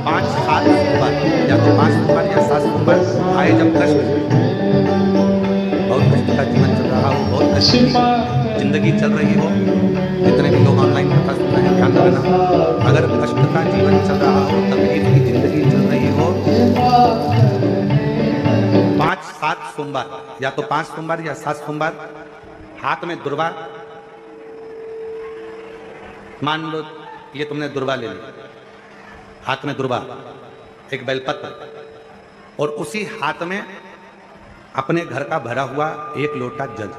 5 7 सोमवार, या तो 5 सोमवार या 7 सोमवार आए जब कष्ट, बहुत कष्ट का जीवन चल रहा हो, बहुत कष्ट की जिंदगी चल रही हो, जितने भी लोग ऑनलाइन कथा सुन रहे हैं ध्यान रखना, अगर कष्ट का जीवन चल रहा हो, तकलीफ की जिंदगी चल रही हो, 5 7 सोमवार, या तो 5 सोमवार या 7 सोमवार हाथ में दुर्वा, मान लो ये तुमने दुर्वा ले ली, हाथ में दुर्वा, एक बेलपत्र, और उसी हाथ में अपने घर का भरा हुआ 1 लोटा जल,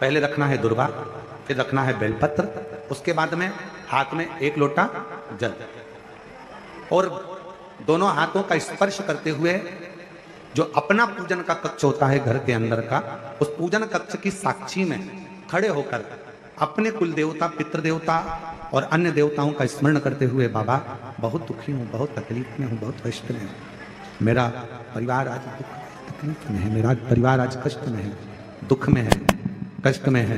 पहले रखना है दुर्वा, फिर रखना है बेलपत्र, उसके बाद में हाथ में 1 लोटा जल, और दोनों हाथों का स्पर्श करते हुए जो अपना पूजन का कक्ष होता है घर के अंदर का, उस पूजन कक्ष की साक्षी में खड़े होकर अपने कुल देवता, पितृ देवता और अन्य देवताओं का स्मरण करते हुए, बाबा बहुत दुखी हूँ, बहुत तकलीफ में हूँ, बहुत कष्ट में हूँ, मेरा परिवार आज तकलीफ में है, मेरा परिवार आज कष्ट में है, दुख में है, कष्ट में है,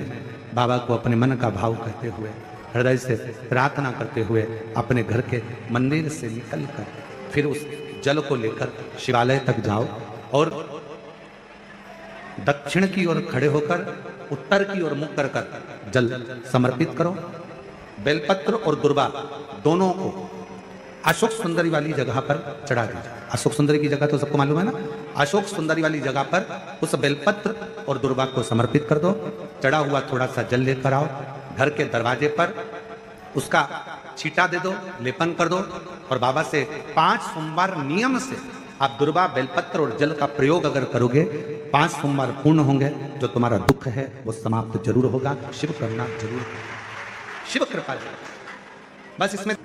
बाबा को अपने मन का भाव कहते हुए, हृदय से प्रार्थना करते हुए अपने घर के मंदिर से निकलकर फिर उस जल को लेकर शिवालय तक जाओ और दक्षिण की ओर खड़े होकर उत्तर की ओर मुख कर जल समर्पित करो। बेलपत्र और दुर्वा दोनों को अशोक सुंदरी वाली जगह पर चढ़ा दीजिए। अशोक सुंदरी की जगह तो सबको मालूम है ना, अशोक सुंदरी वाली जगह पर उस बेलपत्र और दुर्वा को समर्पित कर दो। चढ़ा हुआ थोड़ा सा जल लेकर आओ, घर के दरवाजे पर उसका छींटा दे दो, लेपन कर दो, और बाबा से 5 सोमवार नियम से आप दुर्वा, बेलपत्र और जल का प्रयोग अगर करोगे, 5 सोमवार पूर्ण होंगे, जो तुम्हारा दुख है वो समाप्त जरूर होगा। शिव करुणा जरूर, शिव कृपा जरूर। बस इसमें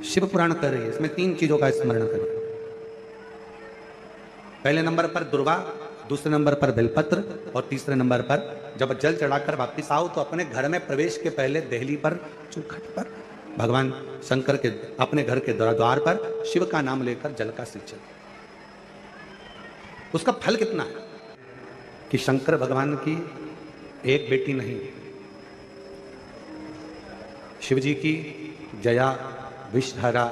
शिव पुराण कर रही है, इसमें 3 चीजों का स्मरण करें। पहले नंबर पर दुर्वा, दूसरे नंबर पर बेलपत्र, और तीसरे नंबर पर जब जल चढ़ाकर वापिस आओ तो अपने घर में प्रवेश के पहले देहली पर, चौखट पर भगवान शंकर के अपने घर के द्वार पर शिव का नाम लेकर जल का सिंचन। उसका फल कितना है कि शंकर भगवान की एक बेटी नहीं, शिव जी की जया, विषधरा,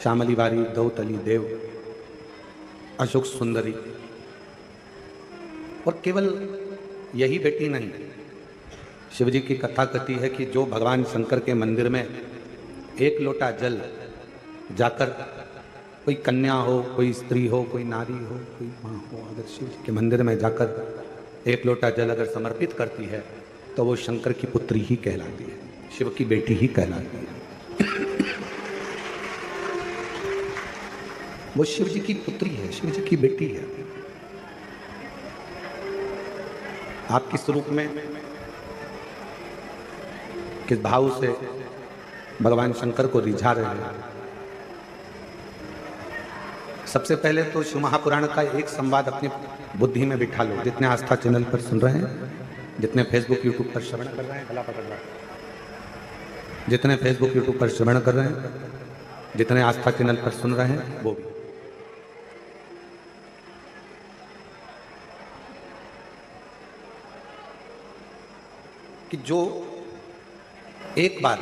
श्यामली बारी, दौतली देव, अशोक सुंदरी, और केवल यही बेटी नहीं, शिव जी की कथा कहती है कि जो भगवान शंकर के मंदिर में 1 लोटा जल जाकर, कोई कन्या हो, कोई स्त्री हो, कोई नारी हो, कोई माँ हो, अगर शिव जी के मंदिर में जाकर 1 लोटा जल अगर समर्पित करती है तो वो शंकर की पुत्री ही कहलाती है, शिव की बेटी ही कहलाती है। वो शिव जी की पुत्री है, शिव जी की बेटी है। आप किस रूप में, किस भाव से भगवान शंकर को रिझा रहे हैं? सबसे पहले तो शिव महापुराण का एक संवाद अपनी बुद्धि में बिठा लो। जितने आस्था चैनल पर सुन रहे हैं, जितने फेसबुक यूट्यूब पर श्रवण कर रहे हैं, गला पकड़ रहा है, जितने फेसबुक यूट्यूब पर श्रवण कर रहे हैं, जितने आस्था चैनल पर सुन रहे हैं, वो भी कि जो एक बार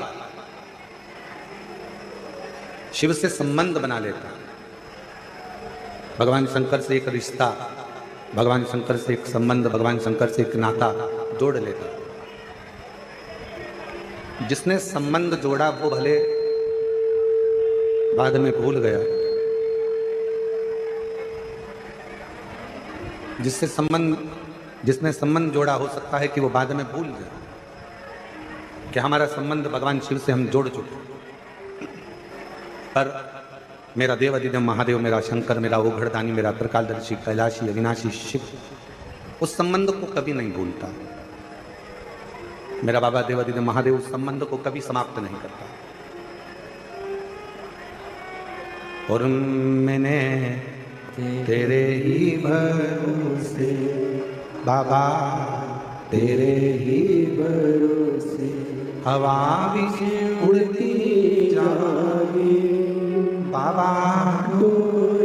शिव से संबंध बना लेता, भगवान शंकर से एक रिश्ता, भगवान शंकर से एक संबंध, भगवान शंकर से एक नाता जोड़ लेता, जिसने संबंध जोड़ा वो भले बाद में भूल गया, जिसने संबंध जोड़ा हो सकता है कि वो बाद में भूल जाए कि हमारा संबंध भगवान शिव से हम जोड़ चुके, पर मेरा देव अधिदेव महादेव, मेरा शंकर, मेरा ओघड़दानी, मेरा त्रिकालदर्शी, कैलाशी, अविनाशी शिव उस संबंध को कभी नहीं भूलता। मेरा बाबा देव अधिदेव महादेव उस संबंध को कभी समाप्त नहीं करता। और मैंने तेरे ही भरोसे बाबा, तेरे ही भरोसे हवा भी उड़ती जाए बाबा, दूर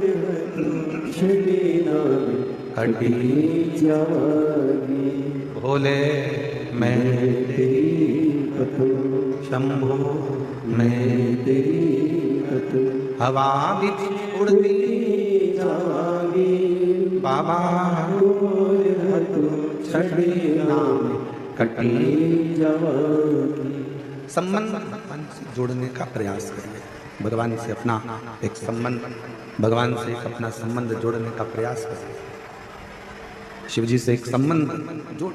हटी जाए भोले, मैं तेरी कथू शंभो, मैं तेरी कथू हवा भी उड़ती जाएगी, बाबा छड़ी नाम कटी जाएगी। संबंध भगवान से जोड़ने का प्रयास करिए, भगवान से अपना एक संबंध, भगवान से एक अपना संबंध जोड़ने का प्रयास करिए। शिव जी से एक संबंध जोड़।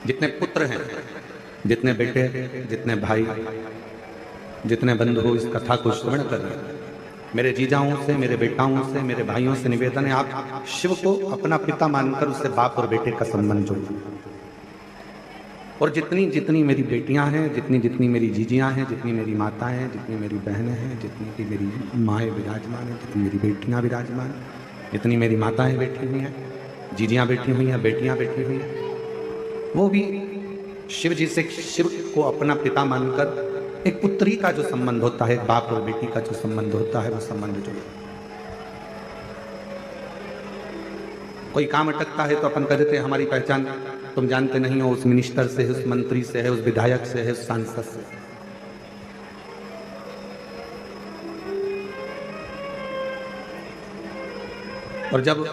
जितने पुत्र हैं, जितने बेटे, जितने भाई, जितने बंधु हो, इस कथा को श्रवण कर रहे हैं, मेरे जीजाओं से, मेरे बेटाओं से, मेरे भाइयों से निवेदन है, आप शिव को अपना पिता मानकर उससे बाप और बेटे का संबंध जोड़िए। और जितनी जितनी मेरी बेटियां हैं, जितनी जितनी मेरी जीजियां हैं, जितनी मेरी माताएं हैं, जितनी मेरी बहनें हैं, जितनी की मेरी माएँ विराजमान हैं, जितनी मेरी बेटियां विराजमान हैं, जितनी मेरी माताएं बैठी हुई हैं, जीजियां बैठी हुई हैं, बेटियां बैठी हुई हैं, वो भी शिव जी से, शिव को अपना पिता मानकर एक पुत्री का जो संबंध होता है, बाप और बेटी का जो संबंध होता है, वो संबंध जो कोई काम अटकता है तो अपन कह देते हैं हमारी पहचान तुम जानते नहीं हो, उस मिनिस्टर से है, उस मंत्री से है, उस विधायक से है, उस सांसद से। और जब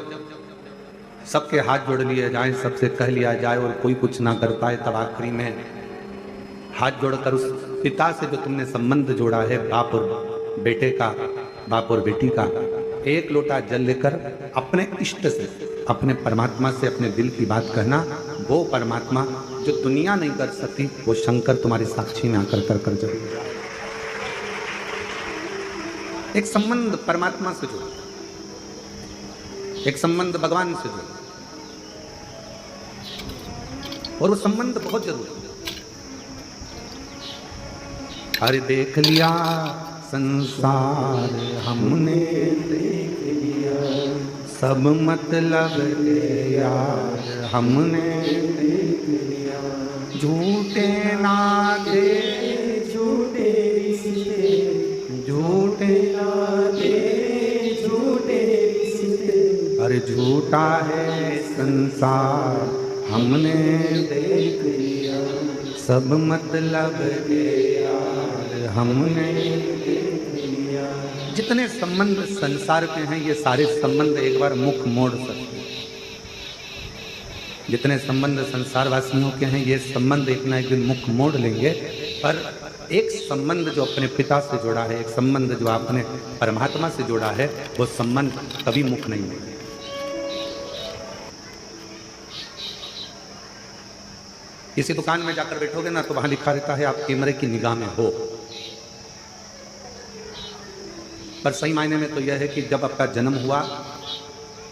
सबके हाथ जोड़ लिए जाए, सबसे कह लिया जाए और कोई कुछ ना कर पाए, तब आखिरी में हाथ जोड़कर उस पिता से जो तुमने संबंध जोड़ा है, बाप और बेटे का, बाप और बेटी का, एक लोटा जल लेकर अपने इष्ट से, अपने परमात्मा से अपने दिल की बात कहना। वो परमात्मा जो दुनिया नहीं कर सकती, वो शंकर तुम्हारी साक्षी में आकर कर जरूर। एक संबंध परमात्मा से जोड़ो, एक संबंध भगवान से जोड़ो, और वो संबंध बहुत जरूरी है। अरे देख लिया संसार हमने, देख लिया सब मतलब के यार हमने, देख लिया झूठे नाते, झूठे रिश्ते, झूठे नाते, झूठे रिश्ते, अरे झूठा है संसार हमने देख लिया, सब मतलब के यार हमने देख लिया। जितने संबंध संसार के हैं, ये सारे संबंध एक बार मुख मोड़ सकते हैं। जितने संबंध संसार वासियों के हैं, ये संबंध एक ना एक दिन मुख मोड़ लेंगे, पर एक संबंध जो अपने पिता से जुड़ा है, एक संबंध जो आपने परमात्मा से जुड़ा है, वो संबंध कभी मुख नहीं मोड़ेगा। किसी दुकान में जाकर बैठोगे ना, तो वहां लिखा रहता है आप कैमरे की निगाह में हो, पर सही मायने में तो यह है कि जब आपका जन्म हुआ,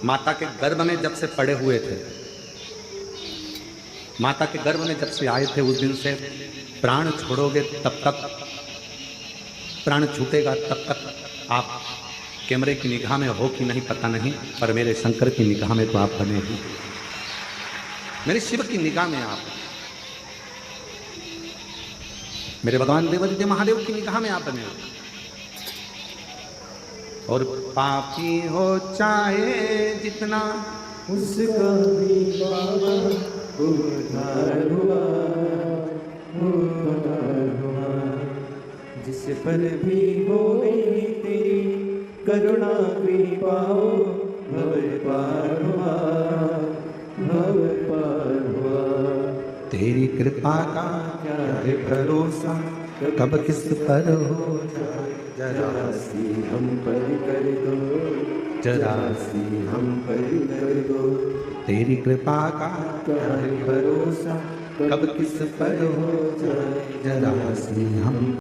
माता के गर्भ में जब से पड़े हुए थे, माता के गर्भ में जब से आए थे, उस दिन से प्राण छोड़ोगे तब तक, प्राण छूटेगा तब तक आप कैमरे की निगाह में हो कि नहीं पता नहीं, पर मेरे शंकर की निगाह में तो आप बने ही, मेरे शिव की निगाह में आप, मेरे भगवान देवादित्य महादेव की निगाह में आप बने हो। और पापी हो चाहे जितना, उसका भी बाबा उद्धार हुआ, उद्धार हुआ। जिस पर भी हो गई तेरी करुणा कृपा, भव पार हुआ, भव पार हुआ। तेरी कृपा का क्या है भरोसा, कब किस पर हो जाए, जरा सी हम पर कर दो, जरा सी हम पर कर दो। तेरी कृपा का क्या है भरोसा, कब किस पर हो जाए, जरा सी हम